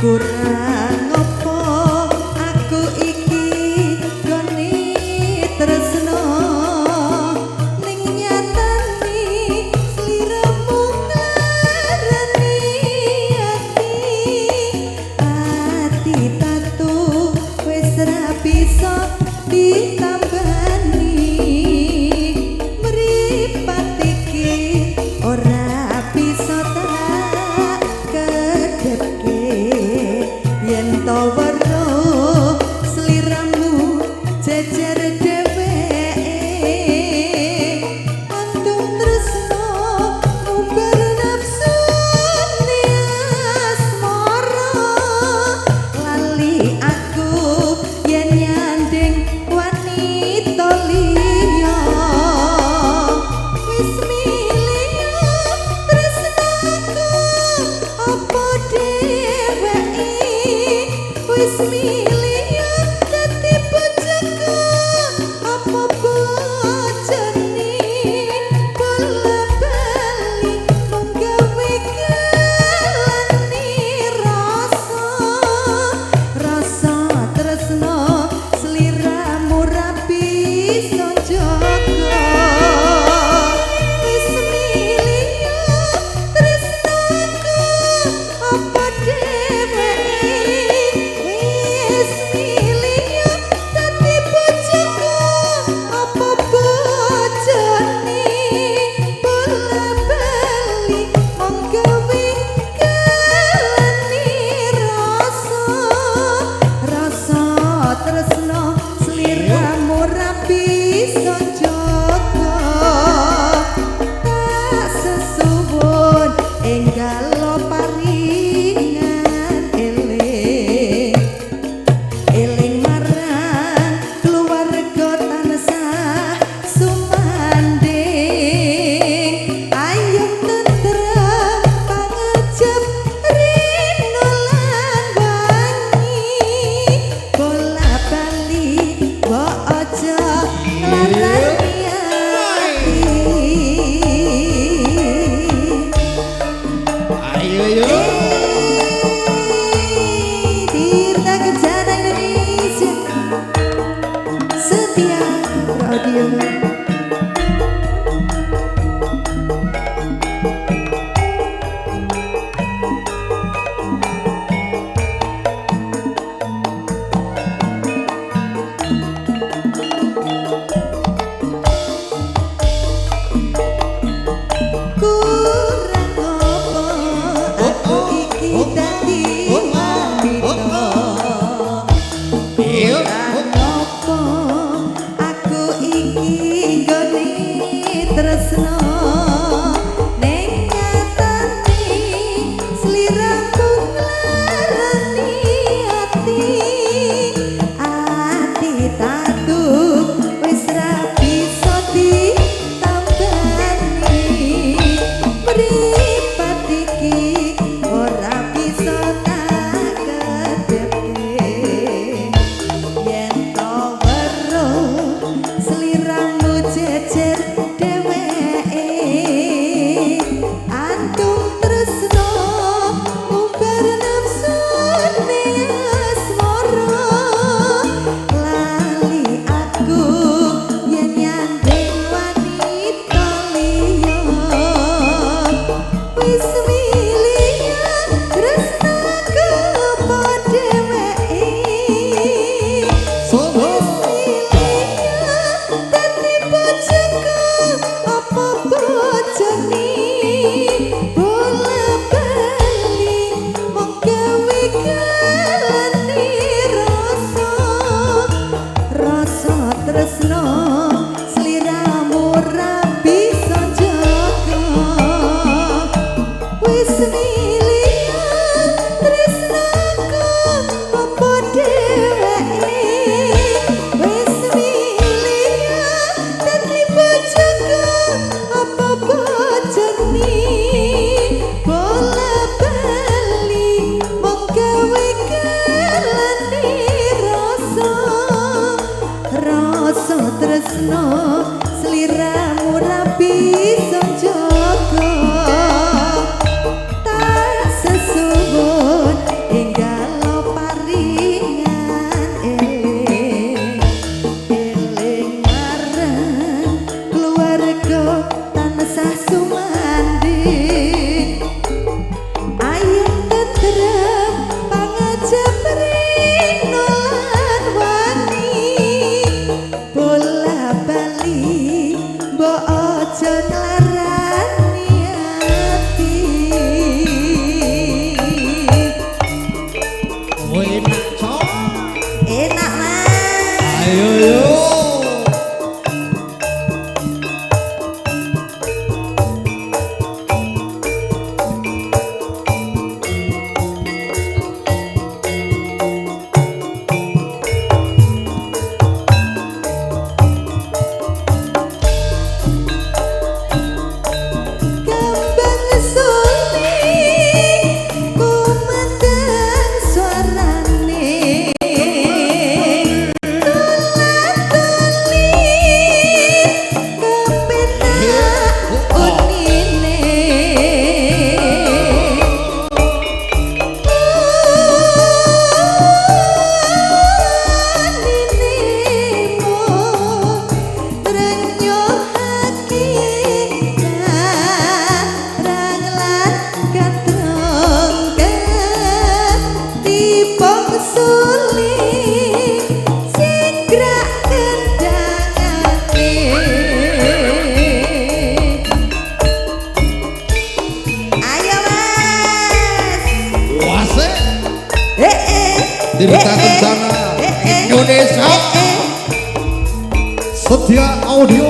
Kurang apa aku iki goni tresno ning nyatani sliramu nglarani ati tatu wis ra bisa ditambani mripat iki ora bisa tak kedepke yen to werna sliramu jejer dheweke andung tresno umbar nafsu asmara lali aku yen nyanding wanita liya wis milih tresnaku apa dheweke wis milih dadi bojoku apa bojone bola bali mung gawe kelani rasa tresno sliramu ra bisa jaga wis milih tresnaku apa dheweke wis milih dadi bojoku apa bojone bola bali mung gawe kelani rasa tresno sliramu ra bisa jaga tak sesuwun enggal paringan eling marang keluarga tansah sumanding ayo tentrem pangajep rino lan wangi bola bali mbok aja larani ati Ayo yo. Tirta Kencana Indonesia Setia Radio kurang apa aku iki dadi wanita apa aku iki goni tresno ning nyatane sliramu nglarani ati tatu wis ra bisa ditambani mripat iki ora bisa tak kedepke yen to weruh sliramu jejer dheweke antung tresno umbar nafsu asmara lali aku yen nyanding wanita liya wis milih tresnaku apa dheweke dadi bojoku apa bojone bola bali mung gawe kelani rasa tresno sliramu ra bisa jaga sliramu rapi sonjogo tak sesuwun enggal paringan eling marang keluarga tansah sumanding ayo tentrem pangajap rino lan wani bola bali mbok aja nglarani ati oh enak cok enak mas ayo yo Dirta Kencana Indonesia Setia Audio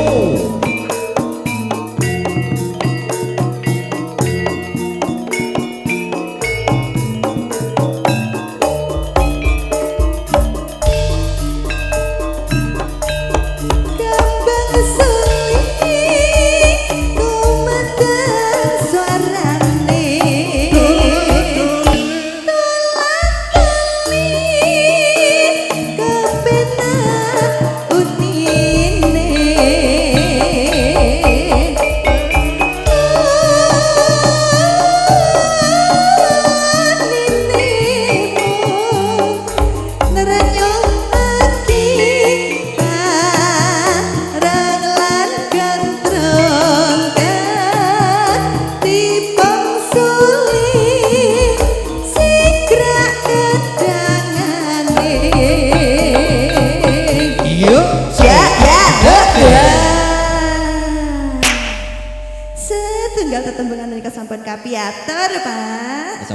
setunggal tetembungan menika sampun kapiatur Pak.